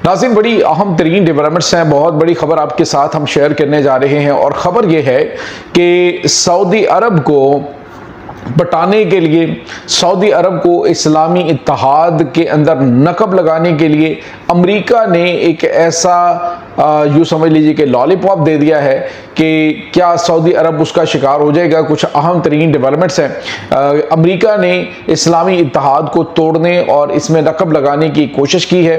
नाज़रीन, बड़ी अहम तरीन डेवलपमेंट्स हैं, बहुत बड़ी खबर आपके साथ हम शेयर करने जा रहे हैं। और ख़बर यह है कि सऊदी अरब को बटाने के लिए, सऊदी अरब को इस्लामी इत्तेहाद के अंदर नकब लगाने के लिए अमेरिका ने एक ऐसा यूँ समझ लीजिए कि लॉलीपॉप दे दिया है कि क्या सऊदी अरब उसका शिकार हो जाएगा। कुछ अहम तरीन डेवलपमेंट्स हैं। अमेरिका ने इस्लामी इत्तेहाद को तोड़ने और इसमें नकब लगाने की कोशिश की है।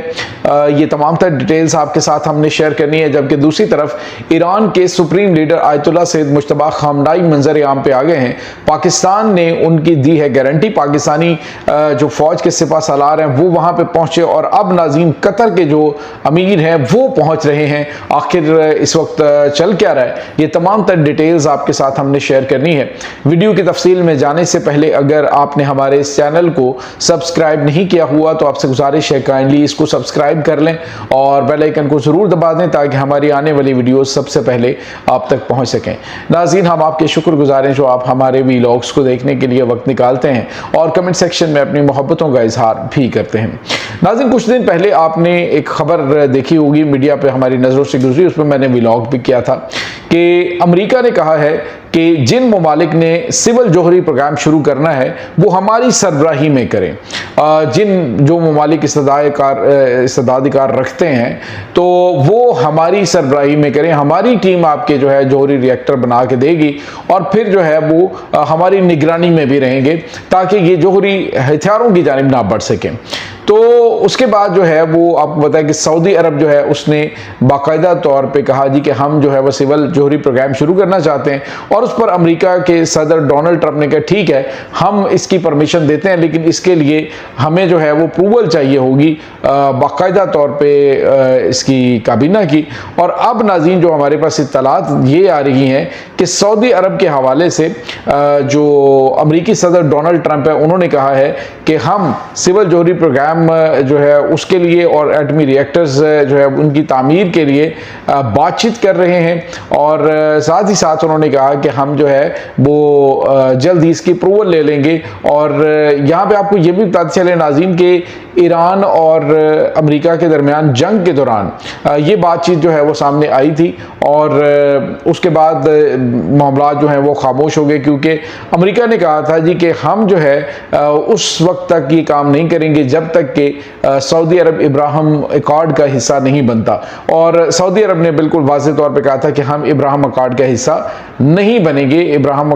ये तमाम तर डिटेल्स आपके साथ हमने शेयर करनी है। जबकि दूसरी तरफ ईरान के supreme leader Ayatollah Sayyid Mujtaba Khamenei मंजर आम पे आ गए हैं। पाकिस्तान ने उनकी दी है गारंटी। पाकिस्तानी जो फौज के सिपा सालार हैं वो वहाँ पे पहुँचे और अब नाज़रीन कतर के जो अमीर हैं वो पहुँच रहे हैं। आखिर इस वक्त चल क्या रहा है, ये तमाम तर डिटेल्स आपके साथ हमने शेयर करनी है। वीडियो की तफसील में जाने से पहले अगर आपने हमारे इस चैनल को सब्सक्राइब नहीं किया हुआ तो आपसे गुजारिश है काइंडली इसको सब्सक्राइब कर लें और बेल आइकन को ज़रूर दबा दें ताकि हमारी आने वाली वीडियो सबसे पहले आप तक पहुंच सकें। नाज़रीन, हम आपके शुक्रगुजार हैं जो आप हमारे वीलॉग्स को देखने के लिए वक्त निकालते हैं और कमेंट सेक्शन में अपनी मोहब्बतों का इजहार भी करते हैं। नाज़रीन, कुछ दिन पहले आपने एक खबर देखी होगी, मीडिया पे हमारी नज़रों से गुजरी, उस पर मैंने व्लॉग भी किया था कि अमेरिका ने कहा है कि जिन ममालिक ने सिविल जोहरी प्रोग्राम शुरू करना है वो हमारी सरबराही में करें। जिन जो ममालिक इस्तेदादिकार रखते हैं तो वो हमारी सरबराही में करें। हमारी टीम आपके जो है जोहरी रिएक्टर बना के देगी और फिर जो है वो हमारी निगरानी में भी रहेंगे ताकि ये जोहरी हथियारों की जानिब ना बढ़ सकें। तो उसके बाद जो है वो आपको बताया कि सऊदी अरब जो है उसने बाकायदा तौर पे कहा जी कि हम जो है वो सिविल जोहरी प्रोग्राम शुरू करना चाहते हैं। और उस पर अमेरिका के सदर डोनाल्ड ट्रंप ने कहा ठीक है, हम इसकी परमिशन देते हैं, लेकिन इसके लिए हमें जो है वो अप्रूवल चाहिए होगी बाकायदा तौर पे इसकी काबीना की। और अब नाज़रीन जो हमारे पास इत्तलात ये आ रही हैं कि सऊदी अरब के हवाले से जो अमेरिकी सदर डोनाल्ड ट्रंप है उन्होंने कहा है कि हम सिविल जोहरी प्रोग्राम जो है उसके लिए और एटमी रिएक्टर्स जो है उनकी तामीर के लिए बातचीत कर रहे हैं। और साथ ही साथ उन्होंने कहा कि हम जो है वो जल्द ही इसकी अप्रूवल ले लेंगे। और यहाँ पे आपको ये भी पता चले नाज़रीन कि ईरान और अमेरिका के दरमियान जंग के दौरान ये बातचीत जो है वो सामने आई थी और उसके बाद मामला जो हैं वो खामोश हो गए, क्योंकि अमेरिका ने कहा था जी कि हम जो है उस वक्त तक ये काम नहीं करेंगे जब तक कि सऊदी अरब इब्राहिम अकॉर्ड का हिस्सा नहीं बनता। और सऊदी अरब ने बिल्कुल वाज़ेह तौर पे कहा था कि हम इब्राहिम अकॉर्ड का हिस्सा नहीं बनेंगे, इब्राहिम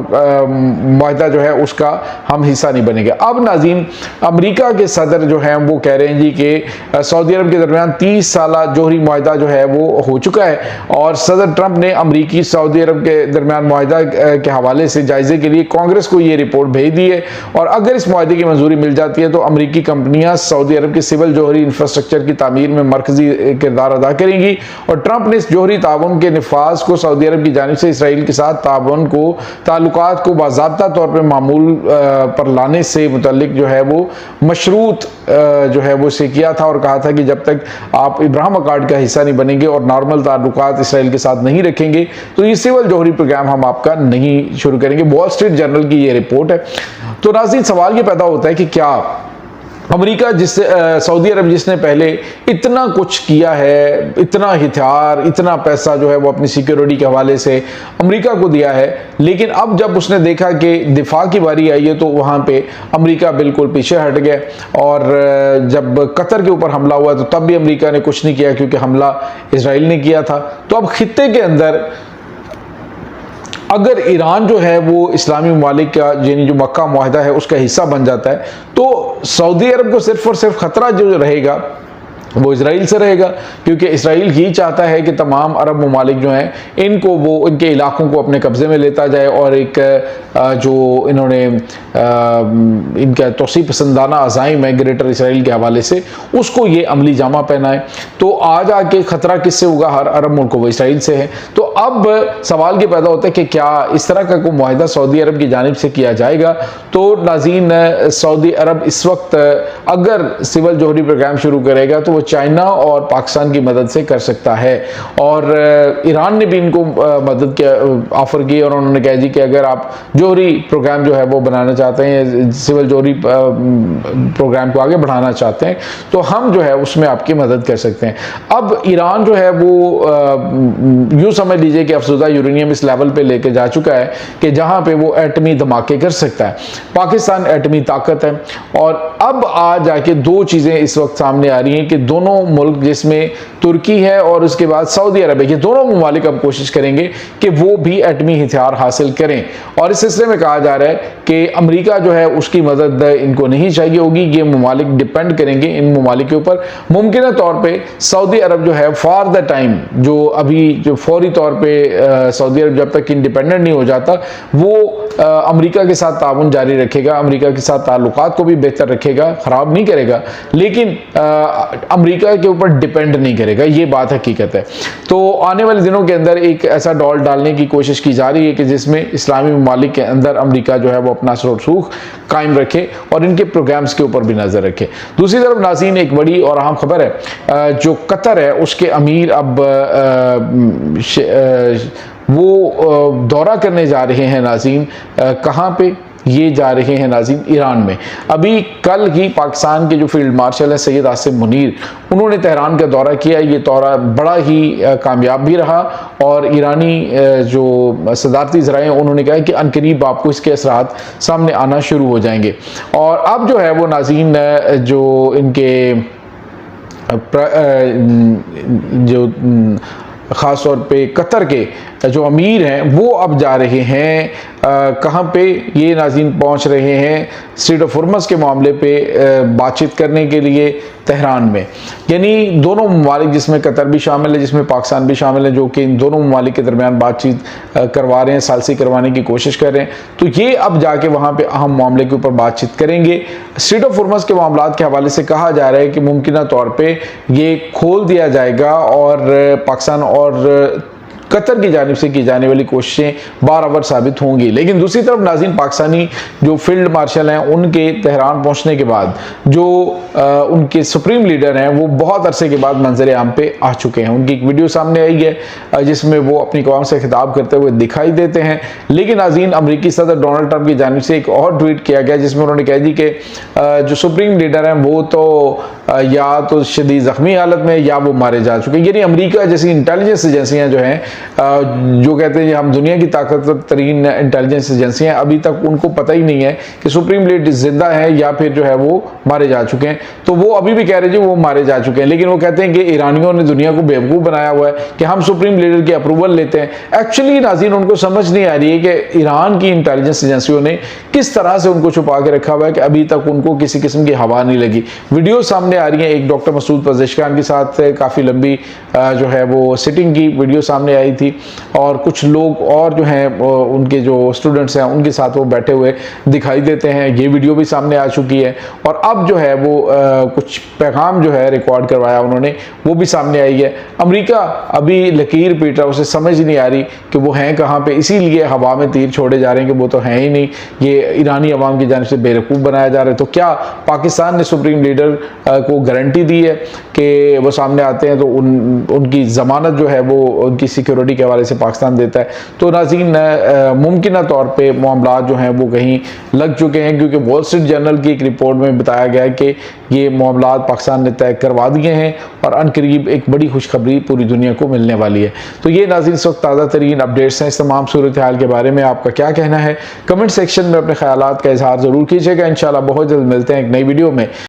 मुआहदा जो है उसका हम हिस्सा नहीं बनेंगे। अब नाज़रीन अमेरिका के सदर जो हैं वो कह रहे हैं जी कि सऊदी अरब के दरमियान 30 साला जोहरी मुआहदा जो है वो हो चुका है और सदर ट्रंप ने अमेरिकी सऊदी अरब के दरमियान मुआहदा के हवाले से जायजे के लिए कांग्रेस को ये रिपोर्ट भेज दी है। और अगर इस मुआहदे की मंजूरी मिल जाती है तो अमेरिकी कंपनियां सऊदी अरब के सिविल जोहरी इंफ्रास्ट्रक्चर की तामीर में मरकजी किरदार अदा करेंगी। और ट्रंप ने इस जोहरी ताउन के नफाज को सऊदी अरब की जानिब से इसराइल के साथ ताउन को ताल्लुकात को बाज़ाब्ता तौर पर मामूल पर लाने से मुतल्लिक जो है वो मशरूत जो है वो से किया था और कहा था कि जब तक आप इब्राहिम अकॉर्ड का हिस्सा नहीं बनेंगे और नॉर्मल ताल्लुकात इसराइल के साथ नहीं रखेंगे तो ये सिविल जोहरी प्रोग्राम हम आपका नहीं शुरू करेंगे। वॉल स्ट्रीट जर्नल की ये रिपोर्ट है। तो नाज़रीन सवाल ये पैदा होता है कि क्या अमेरिका जिससे सऊदी अरब जिसने पहले इतना कुछ किया है, इतना हथियार, इतना पैसा जो है वो अपनी सिक्योरिटी के हवाले से अमेरिका को दिया है, लेकिन अब जब उसने देखा कि दिफा की बारी आई है तो वहाँ पे अमेरिका बिल्कुल पीछे हट गया। और जब कतर के ऊपर हमला हुआ तो तब भी अमेरिका ने कुछ नहीं किया क्योंकि हमला इजराइल ने किया था। तो अब खित्ते के अंदर अगर ईरान जो है वो इस्लामी ममालिक का यानी जो मक्का मुआहदा है उसका हिस्सा बन जाता है तो सऊदी अरब को सिर्फ और सिर्फ खतरा जो रहेगा वो इजराइल से रहेगा, क्योंकि इजराइल ही चाहता है कि तमाम अरब ममालिक जो हैं इनको वो इनके इलाकों को अपने कब्ज़े में लेता जाए और एक जो इन्होंने इनका तोसी पसंदाना अज़ाइम है ग्रेटर इसराइल के हवाले से उसको ये अमली जामा पहनाए। तो आज आके ख़तरा किससे होगा? हर अरब मुल्क को, वो इसराइल से है। तो अब सवाल ये पैदा होता है कि क्या इस तरह का कोई मुआहदा सऊदी अरब की जानिब से किया जाएगा? तो नाज़रीन सऊदी अरब इस वक्त अगर सिविल जोहरी प्रोग्राम शुरू करेगा तो वो चाइना और पाकिस्तान की मदद से कर सकता है। और ईरान ने भी इनको मदद की ऑफर की और उन्होंने कहा जी कि अगर आप जोहरी प्रोग्राम जो है वो बनाना चाहते हैं, सिविल जोहरी प्रोग्राम को आगे बढ़ाना चाहते हैं, तो हम जो है उसमें आपकी मदद कर सकते हैं। अब ईरान जो है वो यूँ समझ लीजिए कि अफसुदा यूरेनियम इस लेवल पे लेके जा चुका है कि जहाँ पे वो एटमी धमाके कर सकता है। पाकिस्तान एटमी ताकत है और अब आ जाके दो चीज़ें इस वक्त सामने आ रही हैं कि दोनों मुल्क, जिसमें तुर्की है और उसके बाद सऊदी अरब है, ये दोनों ममालिक अब कोशिश करेंगे कि वो भी एटमी हथियार हासिल करें। और इस सिलसिले में कहा जा रहा है कि अमेरिका जो है उसकी मदद इनको नहीं चाहिए होगी, ये ममालिक डिपेंड करेंगे इन ममालिक के ऊपर। मुमकिन तौर पर सऊदी अरब जो है फॉर द टाइम, जो अभी जो फौरी तौर पर सऊदी अरब जब तक इंडिपेंडेंट नहीं हो जाता, वो अमेरिका के साथ ताउन जारी रखेगा, अमेरिका के साथ ताल्लुकात को भी बेहतर रखेगा, ख़राब नहीं करेगा, लेकिन अमेरिका के ऊपर डिपेंड नहीं करेगा। ये बात हकीकत है। तो आने वाले दिनों के अंदर एक ऐसा डॉल डालने की कोशिश की जा रही है कि जिसमें इस्लामी ममालिक के अंदर अमेरिका जो है वो अपना असर और रसूख कायम रखे और इनके प्रोग्राम्स के ऊपर भी नज़र रखे। दूसरी तरफ नाज़रीन, एक बड़ी और अहम खबर है, जो कतर है उसके अमीर अब वो दौरा करने जा रहे हैं नाज़रीन। कहाँ पे ये जा रहे हैं नाज़रीन? ईरान में। अभी कल ही पाकिस्तान के जो फील्ड मार्शल हैं सैयद आसिम मुनीर, उन्होंने तेहरान का दौरा किया। ये दौरा बड़ा ही कामयाब भी रहा और ईरानी जो सदारती ज़राए हैं उन्होंने कहा कि अनकरीब आपको इसके असरात सामने आना शुरू हो जाएंगे। और अब जो है वो नाज़रीन जो इनके जो ख़ास तौर पे कतर के जो अमीर हैं वो अब जा रहे हैं कहाँ पे? ये नाज़रीन पहुँच रहे हैं स्ट्रेट ऑफ हॉर्मज़ के मामले पे बातचीत करने के लिए तेहरान में। यानी दोनों ममालिक, जिसमें कतर भी शामिल है, जिसमें पाकिस्तान भी शामिल है, जो कि इन दोनों ममालिक के दरमियान बातचीत करवा रहे हैं, सालसी करवाने की कोशिश कर रहे हैं। तो ये अब जाके वहाँ पे अहम मामले के ऊपर बातचीत करेंगे। स्ट्रेट ऑफ हॉर्मज़ के मामलात के हवाले से कहा जा रहा है कि मुमकिन तौर पर ये खोल दिया जाएगा और पाकिस्तान और कतर की जानिब से की जाने वाली कोशिशें बारआवर साबित होंगी। लेकिन दूसरी तरफ नाज़रीन, पाकिस्तानी जो फील्ड मार्शल हैं उनके तेहरान पहुंचने के बाद जो उनके सुप्रीम लीडर हैं वो बहुत अरसे के बाद मंजर आम पे आ चुके हैं। उनकी एक वीडियो सामने आई है जिसमें वो अपनी कौम से खिताब करते हुए दिखाई देते हैं। लेकिन नाज़रीन, अमरीकी सदर डोनाल्ड ट्रंप की जानिब से एक और ट्वीट किया गया जिसमें उन्होंने कह दी कि जो सुप्रीम लीडर हैं वो तो या तो शदीद ज़ख्मी हालत में या वो मारे जा चुके हैं। यानी अमरीका जैसी इंटेलिजेंस एजेंसियाँ जो हैं, जो कहते हैं हम दुनिया की ताकतवर तरीन इंटेलिजेंस एजेंसियां, अभी तक उनको पता ही नहीं है कि सुप्रीम लीडर जिंदा है या फिर जो है वो मारे जा चुके हैं। तो वो अभी भी कह रहे हैं वो मारे जा चुके हैं, लेकिन वो कहते हैं कि ईरानियों ने दुनिया को बेवकूफ़ बनाया हुआ है कि हम सुप्रीम लीडर की अप्रूवल लेते हैं। एक्चुअली नाज़रीन, उनको समझ नहीं आ रही है कि ईरान की इंटेलिजेंस एजेंसियों ने किस तरह से उनको छुपा के रखा हुआ है कि अभी तक उनको किसी किस्म की हवा नहीं लगी। वीडियो सामने आ रही है, एक डॉक्टर मसूद पज़ेशकियान के साथ काफ़ी लंबी जो है वो सिटिंग की वीडियो सामने आई थी और कुछ लोग और जो हैं उनके जो स्टूडेंट्स हैं उनके साथ वो बैठे हुए दिखाई देते हैं। ये वीडियो भी सामने आ चुकी है और अब जो है वो कुछ पैगाम जो है रिकॉर्ड करवाया उन्होंने, वो भी सामने आई है। अमेरिका अभी लकीर पीट रहा, उसे समझ नहीं आ रही कि वो हैं कहाँ पे, इसीलिए हवा में तीर छोड़े जा रहे हैं कि वो तो हैं ही नहीं, ये ईरानी अवाम की जानिब से बेवकूफ़ बनाया जा रहा है। तो क्या पाकिस्तान ने सुप्रीम लीडर को गारंटी दी है कि वो सामने आते हैं तो उनकी ज़मानत जो है वो उनकी सिक्योरिटी के हवाले से पाकिस्तान देता है? तो नाज़रीन, मुमकिन तौर पे मामला जो हैं वो कहीं लग चुके हैं, क्योंकि वॉल स्ट्रीट जर्नल की एक रिपोर्ट में बताया गया है कि ये मामला पाकिस्तान ने तय करवा दिए हैं और अनकरीब एक बड़ी खुशखबरी पूरी दुनिया को मिलने वाली है। तो ये नाज़रीन इस वक्त ताज़ा तरीन अपडेट्स हैं। इस तमाम सूरत हाल के बारे में आपका क्या कहना है? कमेंट सेक्शन में अपने ख्यालात का इजहार ज़रूर कीजिएगा। इंशाल्लाह बहुत जल्द मिलते हैं एक नई वीडियो में।